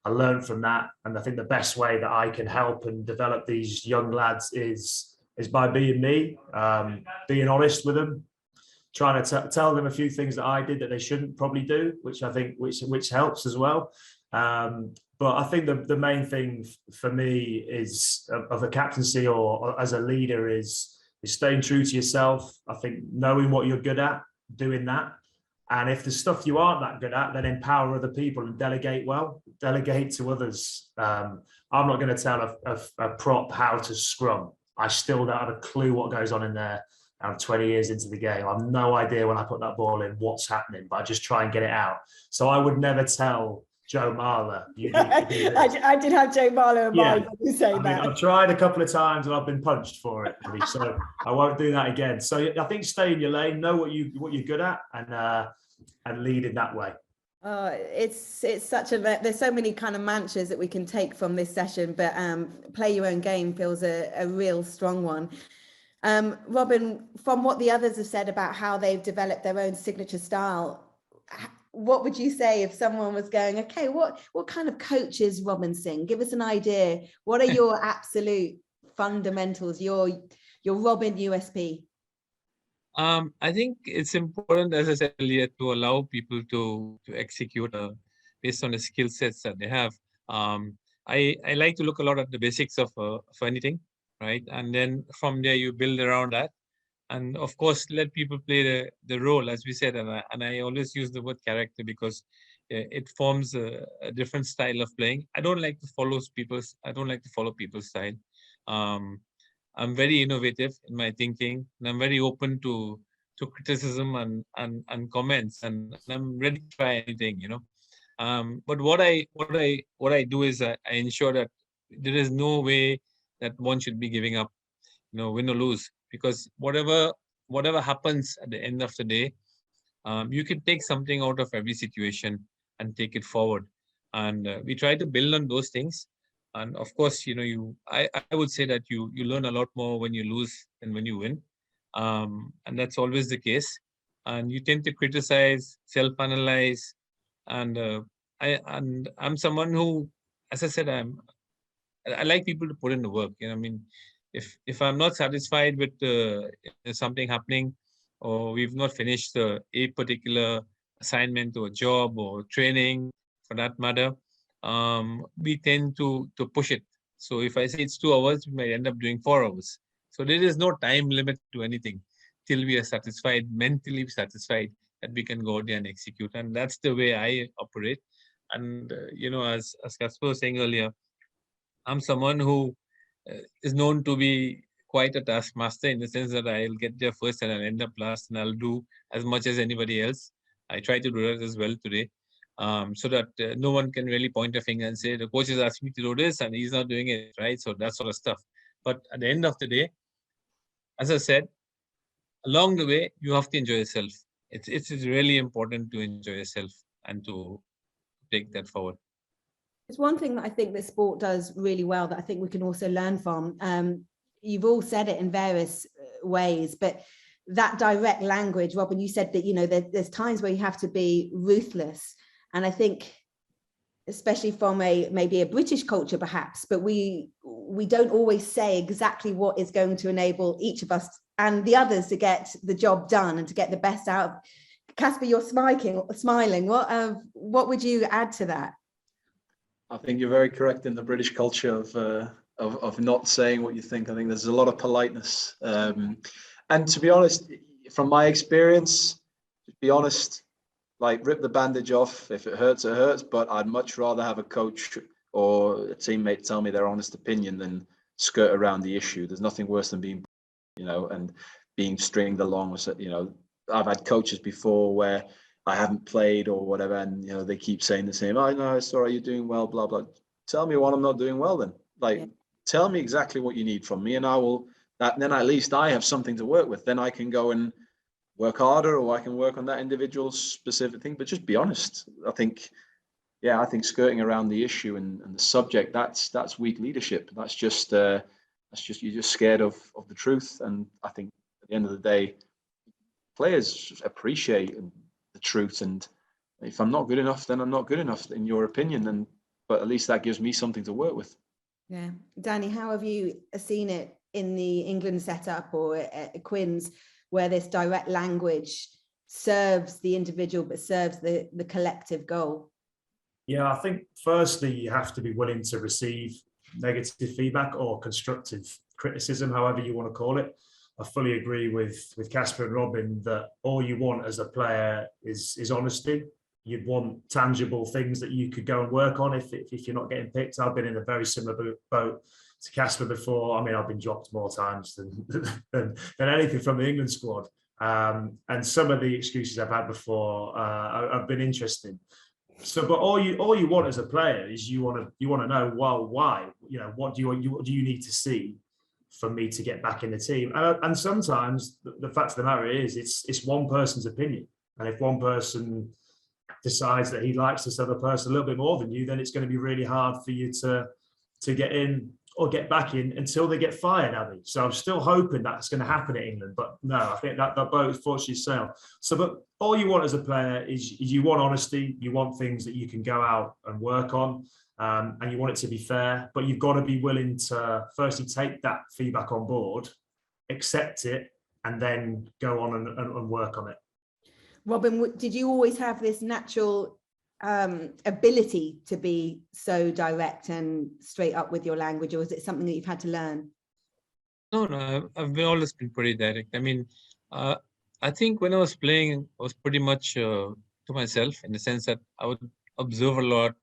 I learned from that. And I think the best way that I can help and develop these young lads is by being me, being honest with them, trying to tell them a few things that I did that they shouldn't probably do, which I think which helps as well. But I think the main thing for me is of a captaincy or as a leader is staying true to yourself. I think knowing what you're good at, doing that. And if there's stuff you aren't that good at, then empower other people and delegate well, delegate to others. I'm not going to tell a prop how to scrum. I still don't have a clue what goes on in there. I'm 20 years into the game. I have no idea when I put that ball in what's happening, but I just try and get it out. So I would never tell Joe Marler. I did have Joe Marler in mind when you say that. I've tried a couple of times and I've been punched for it, so I won't do that again. So I think stay in your lane, know what you're good at, and lead in that way. Oh, it's such a, there's so many kind of mantras that we can take from this session, but play your own game feels a real strong one. Robin, from what the others have said about how they've developed their own signature style, what would you say if someone was going, okay, what kind of coach is Robin Singh? Give us an idea. What are your absolute fundamentals, your Robin USP? I think it's important, as I said earlier, to allow people to execute based on the skill sets that they have. I like to look a lot at the basics of anything, right? And then from there, you build around that. And of course, let people play the role, as we said. And I always use the word character because it forms a different style of playing. I don't like to follow people's style. I'm very innovative in my thinking, and I'm very open to criticism and comments, and I'm ready to try anything, you know. But what I do is I ensure that there is no way that one should be giving up, you know, win or lose, because whatever happens at the end of the day, you can take something out of every situation and take it forward. And we try to build on those things. And of course, you know, I would say that you learn a lot more when you lose than when you win. And that's always the case. And you tend to criticize, self-analyze. And I'm someone who, as I said, I like people to put in the work. You know, I mean, if I'm not satisfied with something happening, or we've not finished a particular assignment or job or training, for that matter, we tend to push it. So if I say it's 2 hours, we might end up doing 4 hours. So there is no time limit to anything till we are satisfied, mentally satisfied that we can go out there and execute. And that's the way I operate. And you know, as Casper was saying earlier, I'm someone who is known to be quite a taskmaster, in the sense that I'll get there first and I'll end up last, and I'll do as much as anybody else. I try to do that as well today, so that no one can really point a finger and say the coach is asking me to do this and he's not doing it, right? So that sort of stuff. But at the end of the day, as I said, along the way, you have to enjoy yourself. It's really important to enjoy yourself and to take that forward. It's one thing that I think this sport does really well that I think we can also learn from. You've all said it in various ways, but that direct language, Robin, you said that, you know, there's times where you have to be ruthless. And I think, especially from maybe a British culture, perhaps, but we don't always say exactly what is going to enable each of us and the others to get the job done and to get the best out of. Casper, you're smiling. What would you add to that? I think you're very correct in the British culture of not saying what you think. I think there's a lot of politeness. And to be honest, from my experience, to be honest, like rip the bandage off. If it hurts, it hurts. But I'd much rather have a coach or a teammate tell me their honest opinion than skirt around the issue. There's nothing worse than being, and being stringed along. I've had coaches before where I haven't played or whatever, and they keep saying the same. Oh no, it's all right, you're doing well, blah blah. Tell me what I'm not doing well then. Tell me exactly what you need from me, and I will. Then at least I have something to work with. Then I can go and work harder, or I can work on that individual specific thing. But just be honest. I think skirting around the issue and the subject, that's weak leadership. That's just you're just scared of the truth. And I think at the end of the day, players appreciate the truth. And if I'm not good enough, then I'm not good enough in your opinion. But at least that gives me something to work with. Yeah, Danny, how have you seen it in the England setup or at Quins, where this direct language serves the individual but serves the collective goal? Yeah, I think firstly, you have to be willing to receive negative feedback or constructive criticism, however you want to call it. I fully agree with Casper and Robin that all you want as a player is honesty. You'd want tangible things that you could go and work on if you're not getting picked. I've been in a very similar boat to Casper before. I mean, I've been dropped more times than anything from the England squad. And some of the excuses I've had before have been interesting. So, but all you want as a player is you want to know, well, why? What do you need to see for me to get back in the team? And sometimes the fact of the matter is, it's one person's opinion, and if one person decides that he likes this other person a little bit more than you, then it's going to be really hard for you to get in or get back in until they get fired, Abby. So I'm still hoping that's going to happen in England, but no, I think that boat fortunately sailed. So, but all you want as a player is you want honesty, you want things that you can go out and work on, and you want it to be fair, but you've got to be willing to firstly take that feedback on board, accept it, and then go on and work on it. Robin, did you always have this natural ability to be so direct and straight up with your language, or is it something that you've had to learn? No, I've always been pretty direct. I mean, I think when I was playing, I was pretty much to myself, in the sense that I would observe a lot,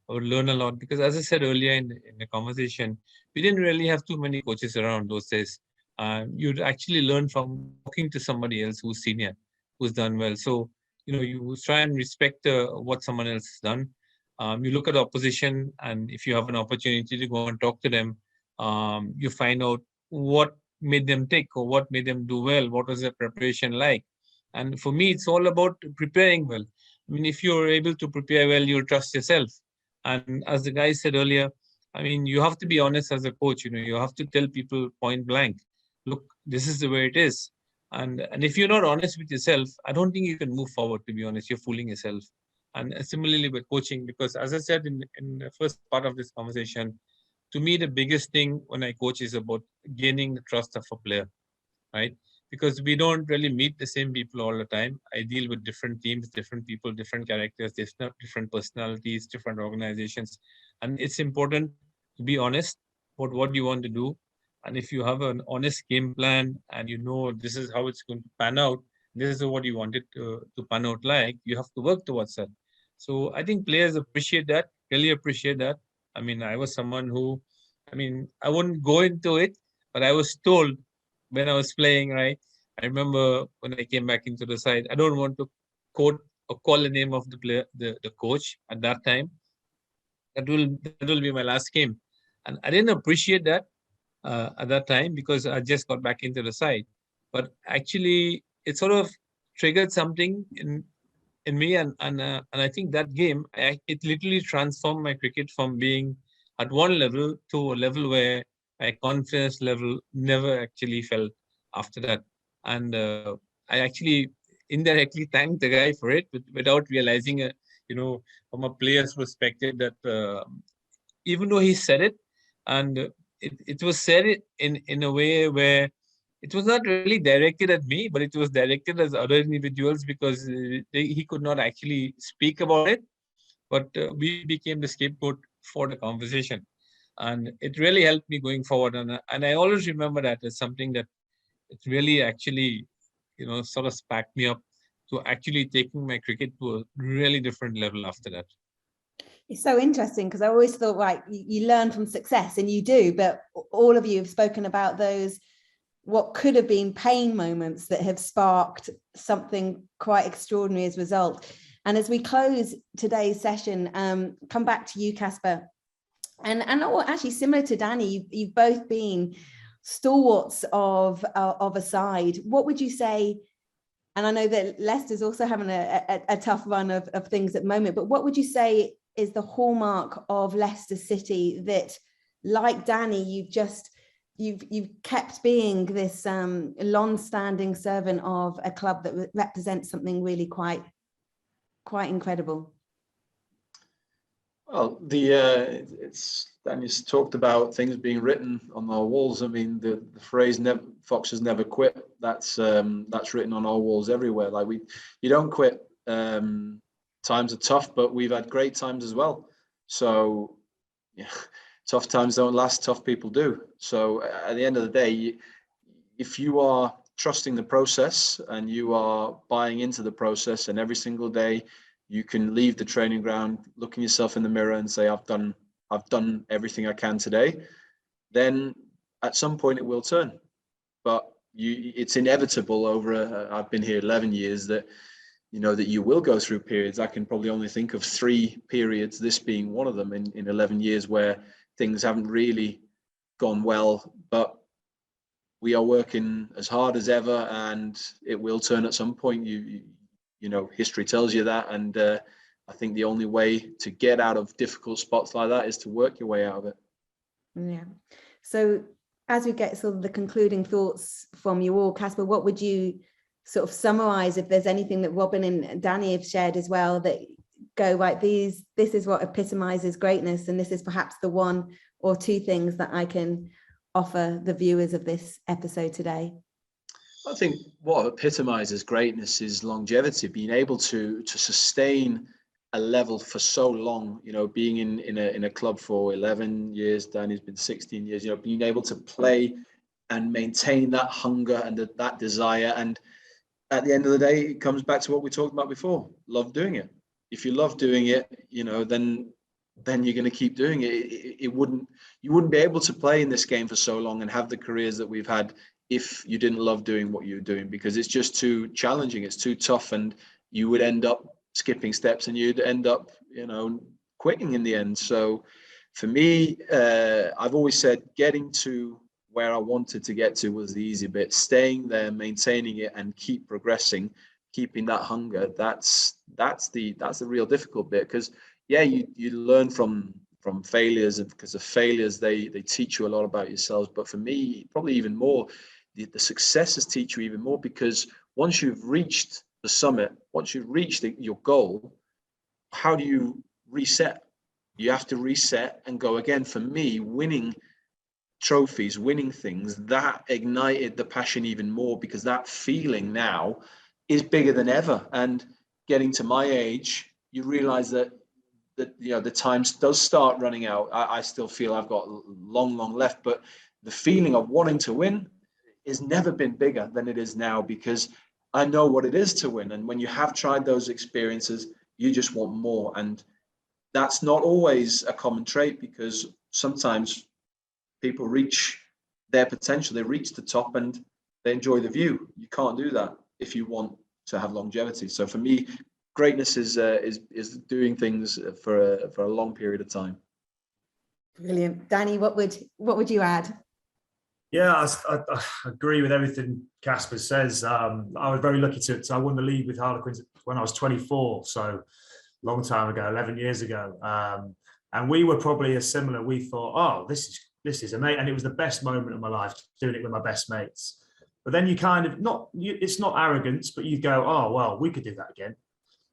I would learn a lot, because as I said earlier in the conversation, we didn't really have too many coaches around those days. You'd actually learn from talking to somebody else who's senior, who's done well. So, you try and respect what someone else has done. You look at the opposition, and if you have an opportunity to go and talk to them, you find out what made them tick or what made them do well, what was their preparation like. And for me, it's all about preparing well. I mean, if you're able to prepare well, you'll trust yourself. And as the guy said earlier, I mean, you have to be honest as a coach. You have to tell people point blank, look, this is the way it is. And if you're not honest with yourself, I don't think you can move forward, to be honest. You're fooling yourself. And similarly with coaching, because as I said in the first part of this conversation, to me, the biggest thing when I coach is about gaining the trust of a player, right? Because we don't really meet the same people all the time. I deal with different teams, different people, different characters, different personalities, different organizations. And it's important to be honest about what you want to do. And if you have an honest game plan and this is how it's going to pan out, this is what you want it to pan out like, you have to work towards that. So I think players appreciate that, really appreciate that. I mean, I was someone who, I wouldn't go into it, but I was told when I was playing, right? I remember when I came back into the side, I don't want to quote or call the name of the player, the coach at that time. That will be my last game. And I didn't appreciate that at that time because I just got back into the side. But actually, it sort of triggered something in me, and I think that game, it literally transformed my cricket from being at one level to a level where my confidence level never actually fell after that. And I actually indirectly thanked the guy for it without realizing, from a player's perspective, that even though he said it, and it was said in a way where it was not really directed at me, but it was directed as other individuals because he could not actually speak about it. But we became the scapegoat for the conversation. And it really helped me going forward. And I always remember that as something that it really actually sort of sparked me up to actually taking my cricket to a really different level after that. It's so interesting because I always thought, right, you learn from success, and you do, but all of you have spoken about those what could have been pain moments that have sparked something quite extraordinary as a result. And as we close today's session, come back to you, Casper. And actually similar to Danny, you've both been stalwarts of a side. What would you say? And I know that Leicester's also having a tough run of things at the moment, but what would you say is the hallmark of Leicester City that, like Danny, you've kept being this long-standing servant of a club that represents something really quite incredible? Well, it's Daniel's talked about things being written on our walls. I mean, the phrase "Foxes never quit." That's written on our walls everywhere. Like you don't quit. Times are tough, but we've had great times as well. So, yeah, tough times don't last. Tough people do. So at the end of the day, if you are trusting the process and you are buying into the process, and every single day you can leave the training ground, looking yourself in the mirror and say, I've done everything I can today, then at some point it will turn. But it's inevitable I've been here 11 years that you will go through periods. I can probably only think of 3 periods, this being one of them in 11 years, where things haven't really gone well, but we are working as hard as ever, and it will turn at some point. History tells you that, and I think the only way to get out of difficult spots like that is to work your way out of it. Yeah. So as we get sort of the concluding thoughts from you all, Casper, what would you sort of summarize, if there's anything that Robin and Danny have shared as well, that go, right, this is what epitomizes greatness, and this is perhaps the 1 or 2 things that I can offer the viewers of this episode today? I think what epitomizes greatness is longevity, being able to sustain a level for so long, being in a club for 11 years, Danny's been 16 years, being able to play and maintain that hunger and that desire. And at the end of the day, it comes back to what we talked about before, love doing it. If you love doing it, then you're going to keep doing it. You wouldn't be able to play in this game for so long and have the careers that we've had if you didn't love doing what you're doing, because it's just too challenging, it's too tough, and you would end up skipping steps and you'd end up, quitting in the end. So for me, I've always said getting to where I wanted to get to was the easy bit. Staying there, maintaining it, and keep progressing, keeping that hunger. That's the real difficult bit, because you learn from failures, and because of failures they teach you a lot about yourselves. But for me, probably even more, the successes teach you even more, because once you've reached the summit, once you've reached your goal, how do you reset? You have to reset and go again. For me, winning trophies, winning things, that ignited the passion even more, because that feeling now is bigger than ever. And getting to my age, you realize that the time does start running out. I still feel I've got long left, but the feeling of wanting to win has never been bigger than it is now, because I know what it is to win. And when you have tried those experiences, you just want more. And that's not always a common trait, because sometimes people reach their potential, they reach the top and they enjoy the view. You can't do that if you want to have longevity. So for me, greatness is doing things for a long period of time. Brilliant. Danny, what would you add? Yeah, I agree with everything Casper says. I was very lucky I won the league with Harlequins when I was 24, so a long time ago, 11 years ago. And we were probably similar. We thought, oh, this is amazing. And it was the best moment of my life, doing it with my best mates. But then you kind of, it's not arrogance, but you go, oh, well, we could do that again.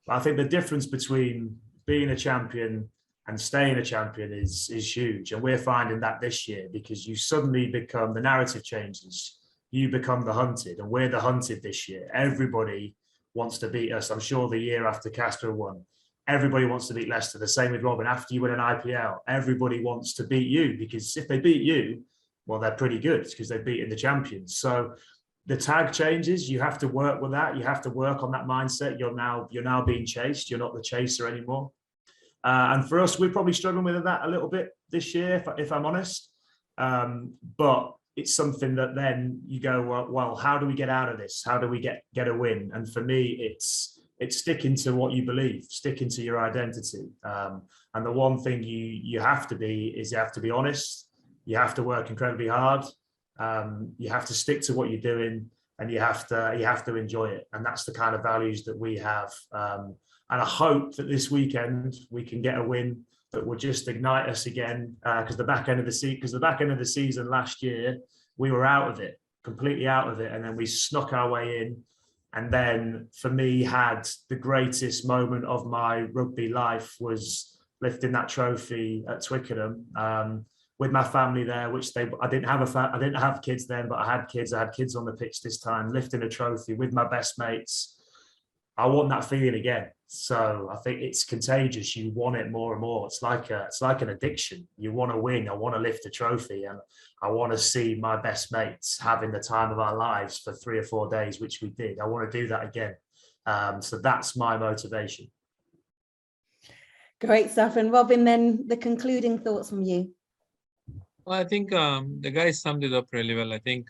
But I think the difference between being a champion and staying a champion is huge. And we're finding that this year, because you suddenly become, the narrative changes, you become the hunted, and we're the hunted this year. Everybody wants to beat us. I'm sure the year after Casper won, everybody wants to beat Leicester. The same with Robin. After you win an IPL, everybody wants to beat you, because if they beat you, well, they're pretty good, because they've beaten the champions. So the tag changes. You have to work with that. You have to work on that mindset. You're now being chased. You're not the chaser anymore. And for us, we're probably struggling with that a little bit this year, if I'm honest. But it's something that then you go, well, how do we get out of this? How do we get a win? And for me, it's sticking to what you believe, sticking to your identity. And the one thing you have to be is you have to be honest. You have to work incredibly hard. You have to stick to what you're doing, and you have to enjoy it. And that's the kind of values that we have. And I hope that this weekend we can get a win that will just ignite us again. Because the back end of the season last year, we were out of it, completely out of it, and then we snuck our way in. And then for me, had the greatest moment of my rugby life was lifting that trophy at Twickenham with my family there, which I didn't have kids then, but I had kids. I had kids on the pitch this time, lifting a trophy with my best mates. I want that feeling again. So I think it's contagious. You want it more and more. It's like an addiction. You want to win. I want to lift a trophy, and I want to see my best mates having the time of our lives for 3 or 4 days, which we did. I want to do that again. So that's my motivation. Great stuff. And Robin, then the concluding thoughts from you. Well, I think the guy summed it up really well. I think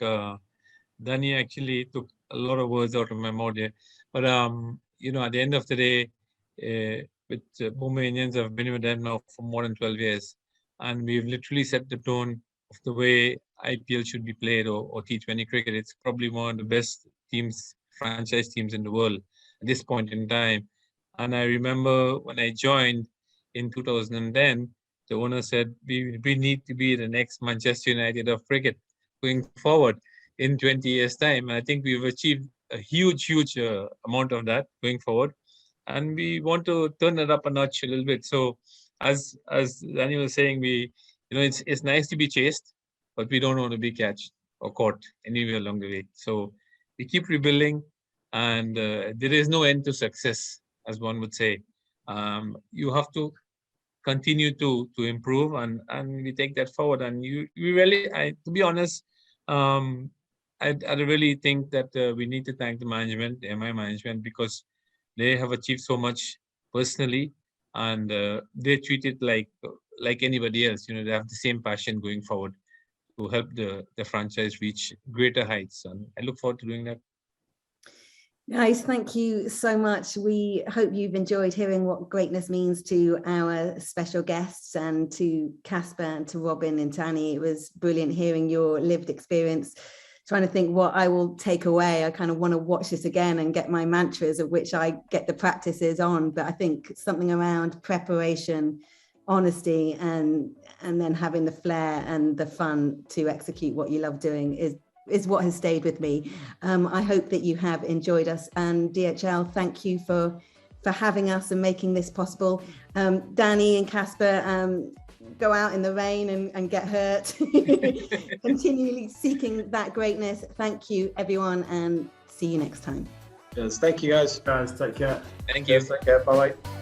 Danny actually took a lot of words out of my mouth here. But, at the end of the day, with Bombay Indians, I've been with them now for more than 12 years. And we've literally set the tone of the way IPL should be played, or T20 cricket. It's probably one of the best teams, franchise teams in the world at this point in time. And I remember when I joined in 2010, the owner said, we need to be the next Manchester United of cricket going forward in 20 years' time. And I think we've achieved a huge amount of that going forward. And we want to turn it up a notch a little bit. So as Daniel was saying, it's nice to be chased, but we don't want to be catched or caught anywhere along the way. So we keep rebuilding, and there is no end to success, as one would say. You have to continue to improve, and we take that forward. And to be honest, I really think that we need to thank the management, the MI management, because they have achieved so much personally, and they treat it like anybody else. They have the same passion going forward to help the franchise reach greater heights, and I look forward to doing that. Guys, thank you so much. We hope you've enjoyed hearing what greatness means to our special guests, and to Casper and to Robin and Tani. It was brilliant hearing your lived experience. Trying to think what I will take away. I kind of want to watch this again and get my mantras, of which I get the practices on. But I think something around preparation, honesty, and then having the flair and the fun to execute what you love doing is what has stayed with me. I hope that you have enjoyed us, and DHL, thank you for having us and making this possible. Danny and Casper, go out in the rain and get hurt, continually seeking that greatness. Thank you, everyone, and see you next time. Yes, thank you, guys. Guys, take care. Thank you. Take care. Bye-bye.